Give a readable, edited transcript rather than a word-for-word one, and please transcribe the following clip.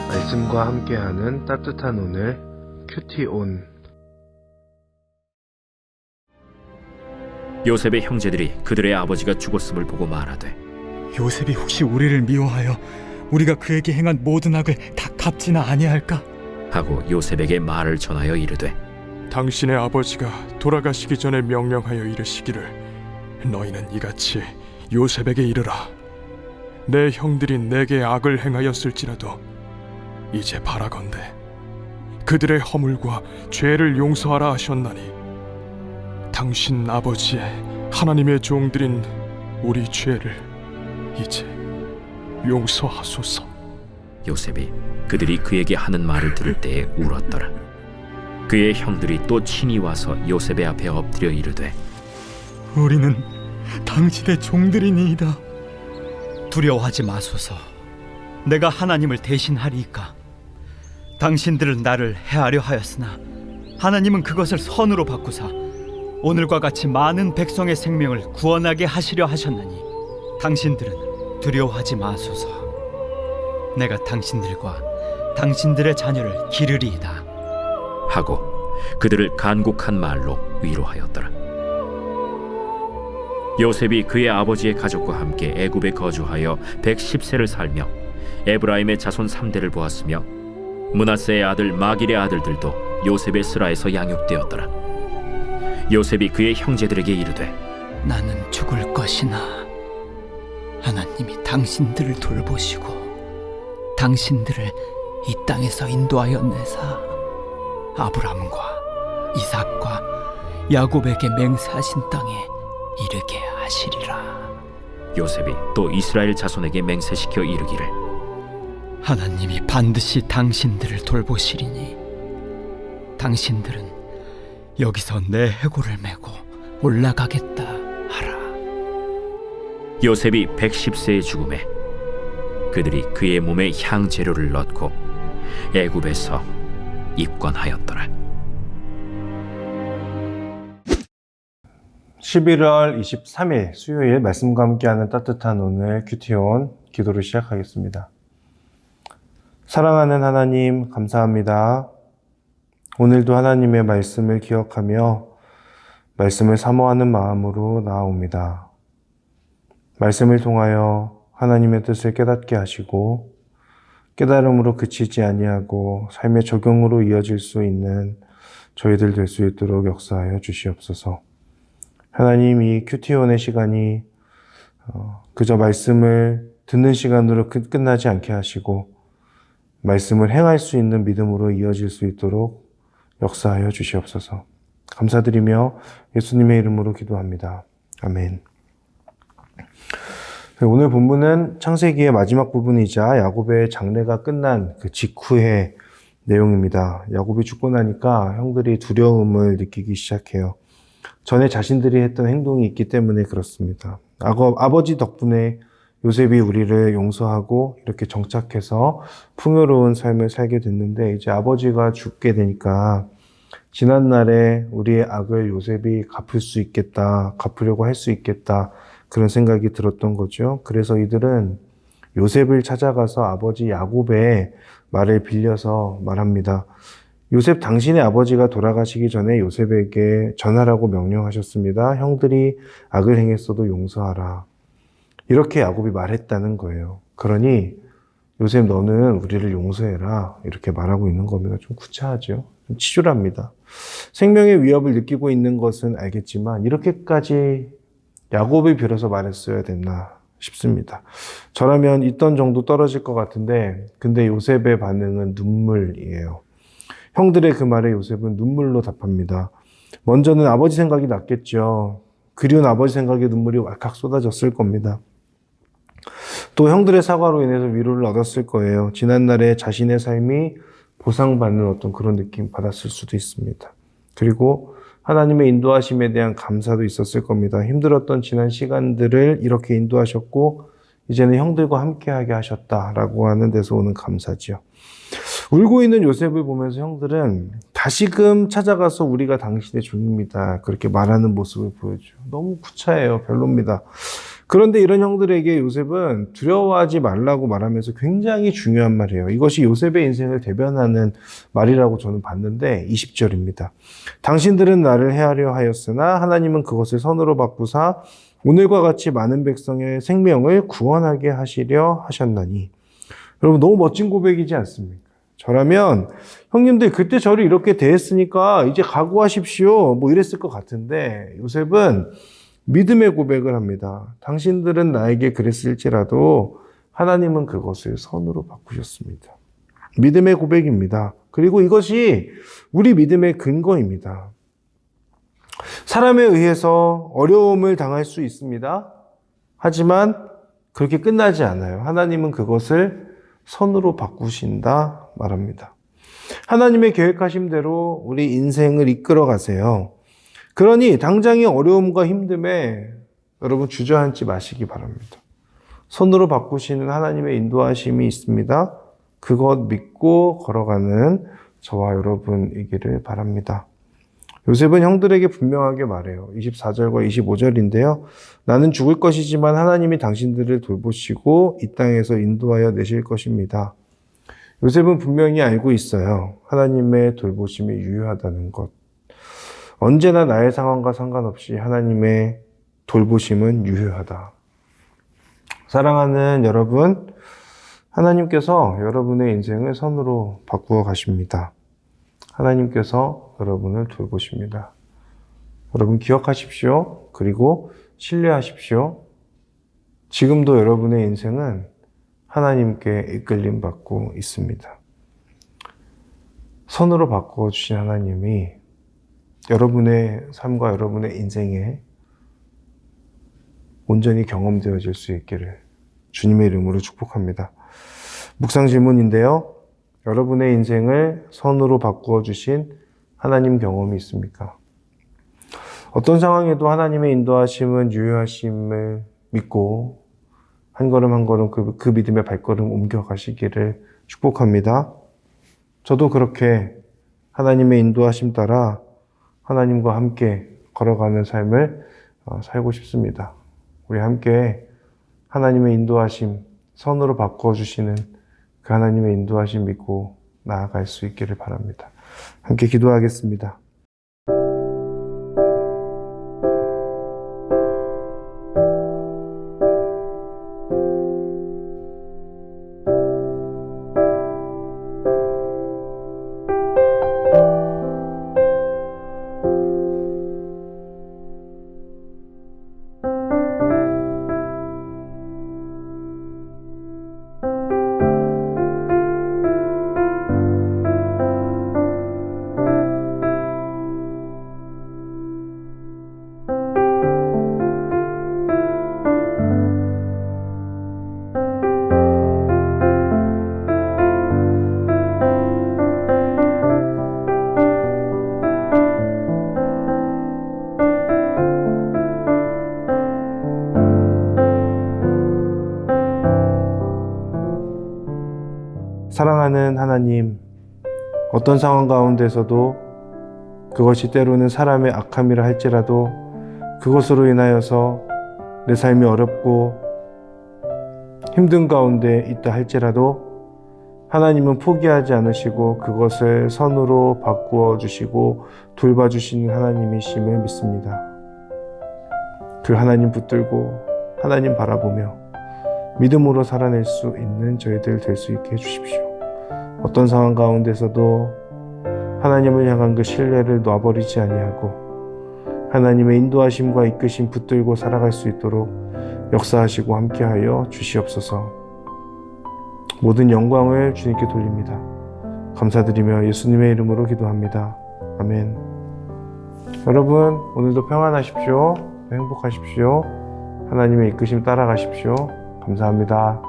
말씀과 함께하는 따뜻한 오늘 큐티온. 요셉의 형제들이 그들의 아버지가 죽었음을 보고 말하되, 요셉이 혹시 우리를 미워하여 우리가 그에게 행한 모든 악을 다 갚지나 아니할까? 하고 요셉에게 말을 전하여 이르되, 당신의 아버지가 돌아가시기 전에 명령하여 이르시기를 너희는 이같이 요셉에게 이르라. 내 형들이 내게 악을 행하였을지라도 이제 바라건대 그들의 허물과 죄를 용서하라 하셨나니 당신 아버지의 하나님의 종들인 우리 죄를 이제 용서하소서. 요셉이 그들이 그에게 하는 말을 들을 때에 울었더라. 그의 형들이 또 친히 와서 요셉의 앞에 엎드려 이르되, 우리는 당신의 종들이니이다. 두려워하지 마소서. 내가 하나님을 대신하리이까. 당신들은 나를 해하려 하였으나 하나님은 그것을 선으로 바꾸사 오늘과 같이 많은 백성의 생명을 구원하게 하시려 하셨나니 당신들은 두려워하지 마소서. 내가 당신들과 당신들의 자녀를 기르리이다. 하고 그들을 간곡한 말로 위로하였더라. 요셉이 그의 아버지의 가족과 함께 애굽에 거주하여 110세를 살며 에브라임의 자손 3대를 보았으며 므낫세의 아들 마길의 아들들도 요셉의 스라에서 양육되었더라. 요셉이 그의 형제들에게 이르되, 나는 죽을 것이나 하나님이 당신들을 돌보시고 당신들을 이 땅에서 인도하여 내사 아브람과 이삭과 야곱에게 맹세하신 땅에 이르게 하시리라. 요셉이 또 이스라엘 자손에게 맹세시켜 이르기를, 하나님이 반드시 당신들을 돌보시리니 당신들은 여기서 내 해골을 메고 올라가겠다 하라. 요셉이 110세의 죽음에 그들이 그의 몸에 향재료를 넣고 애굽에서 입건하였더라. 11월 23일 수요일 말씀과 함께하는 따뜻한 오늘 큐티온 기도를 시작하겠습니다. 사랑하는 하나님, 감사합니다. 오늘도 하나님의 말씀을 기억하며 말씀을 사모하는 마음으로 나아옵니다. 말씀을 통하여 하나님의 뜻을 깨닫게 하시고 깨달음으로 그치지 아니하고 삶의 적용으로 이어질 수 있는 저희들 될 수 있도록 역사하여 주시옵소서. 하나님, 이 큐티온의 시간이 그저 말씀을 듣는 시간으로 끝나지 않게 하시고 말씀을 행할 수 있는 믿음으로 이어질 수 있도록 역사하여 주시옵소서. 감사드리며 예수님의 이름으로 기도합니다. 아멘. 오늘 본문은 창세기의 마지막 부분이자 야곱의 장래가 끝난 그 직후의 내용입니다. 야곱이 죽고 나니까 형들이 두려움을 느끼기 시작해요. 전에 자신들이 했던 행동이 있기 때문에 그렇습니다. 아버지 덕분에 요셉이 우리를 용서하고 이렇게 정착해서 풍요로운 삶을 살게 됐는데 이제 아버지가 죽게 되니까 지난날에 우리의 악을 요셉이 갚을 수 있겠다, 갚으려고 할 수 있겠다, 그런 생각이 들었던 거죠. 그래서 이들은 요셉을 찾아가서 아버지 야곱의 말을 빌려서 말합니다. 요셉, 당신의 아버지가 돌아가시기 전에 요셉에게 전하라고 명령하셨습니다. 형들이 악을 행했어도 용서하라. 이렇게 야곱이 말했다는 거예요. 그러니 요셉, 너는 우리를 용서해라, 이렇게 말하고 있는 겁니다. 좀 구차하죠. 좀 치졸합니다. 생명의 위협을 느끼고 있는 것은 알겠지만 이렇게까지 야곱을 빌어서 말했어야 됐나 싶습니다. 저라면 있던 정도 떨어질 것 같은데 근데 요셉의 반응은 눈물이에요. 형들의 그 말에 요셉은 눈물로 답합니다. 먼저는 아버지 생각이 났겠죠. 그리운 아버지 생각에 눈물이 왈칵 쏟아졌을 겁니다. 또 형들의 사과로 인해서 위로를 얻었을 거예요. 지난날에 자신의 삶이 보상받는 어떤 그런 느낌 받았을 수도 있습니다. 그리고 하나님의 인도하심에 대한 감사도 있었을 겁니다. 힘들었던 지난 시간들을 이렇게 인도하셨고 이제는 형들과 함께하게 하셨다라고 하는 데서 오는 감사죠. 울고 있는 요셉을 보면서 형들은 다시금 찾아가서 우리가 당신의 종입니다, 그렇게 말하는 모습을 보여줘요. 너무 구차해요. 별로입니다. 그런데 이런 형들에게 요셉은 두려워하지 말라고 말하면서 굉장히 중요한 말이에요. 이것이 요셉의 인생을 대변하는 말이라고 저는 봤는데 20절입니다. 당신들은 나를 해하려 하였으나 하나님은 그것을 선으로 바꾸사 오늘과 같이 많은 백성의 생명을 구원하게 하시려 하셨나니. 여러분 너무 멋진 고백이지 않습니까? 저라면 형님들 그때 저를 이렇게 대했으니까 이제 각오하십시오 뭐 이랬을 것 같은데 요셉은 믿음의 고백을 합니다. 당신들은 나에게 그랬을지라도 하나님은 그것을 선으로 바꾸셨습니다. 믿음의 고백입니다. 그리고 이것이 우리 믿음의 근거입니다. 사람에 의해서 어려움을 당할 수 있습니다. 하지만 그렇게 끝나지 않아요. 하나님은 그것을 선으로 바꾸신다 말합니다. 하나님의 계획하신 대로 우리 인생을 이끌어 가세요. 그러니 당장의 어려움과 힘듦에 여러분 주저앉지 마시기 바랍니다. 선으로 바꾸시는 하나님의 인도하심이 있습니다. 그것 믿고 걸어가는 저와 여러분이기를 바랍니다. 요셉은 형들에게 분명하게 말해요. 24절과 25절인데요. 나는 죽을 것이지만 하나님이 당신들을 돌보시고 이 땅에서 인도하여 내실 것입니다. 요셉은 분명히 알고 있어요. 하나님의 돌보심이 유효하다는 것. 언제나 나의 상황과 상관없이 하나님의 돌보심은 유효하다. 사랑하는 여러분, 하나님께서 여러분의 인생을 선으로 바꾸어 가십니다. 하나님께서 여러분을 돌보십니다. 여러분 기억하십시오. 그리고 신뢰하십시오. 지금도 여러분의 인생은 하나님께 이끌림 받고 있습니다. 선으로 바꾸어 주신 하나님이 여러분의 삶과 여러분의 인생에 온전히 경험되어질 수 있기를 주님의 이름으로 축복합니다. 묵상 질문인데요. 여러분의 인생을 선으로 바꾸어 주신 하나님 경험이 있습니까? 어떤 상황에도 하나님의 인도하심은 유효하심을 믿고 한 걸음 한 걸음 그 믿음의 발걸음 옮겨가시기를 축복합니다. 저도 그렇게 하나님의 인도하심 따라 하나님과 함께 걸어가는 삶을 살고 싶습니다. 우리 함께 하나님의 인도하심, 선으로 바꿔주시는 그 하나님의 인도하심 믿고 나아갈 수 있기를 바랍니다. 함께 기도하겠습니다. 사랑하는 하나님, 어떤 상황 가운데서도 그것이 때로는 사람의 악함이라 할지라도 그것으로 인하여서 내 삶이 어렵고 힘든 가운데 있다 할지라도 하나님은 포기하지 않으시고 그것을 선으로 바꾸어 주시고 돌봐주시는 하나님이심을 믿습니다. 그 하나님 붙들고 하나님 바라보며 믿음으로 살아낼 수 있는 저희들 될 수 있게 해주십시오. 어떤 상황 가운데서도 하나님을 향한 그 신뢰를 놔버리지 아니하고 하나님의 인도하심과 이끄심 붙들고 살아갈 수 있도록 역사하시고 함께하여 주시옵소서. 모든 영광을 주님께 돌립니다. 감사드리며 예수님의 이름으로 기도합니다. 아멘. 여러분 오늘도 평안하십시오. 행복하십시오. 하나님의 이끄심 따라가십시오. 감사합니다.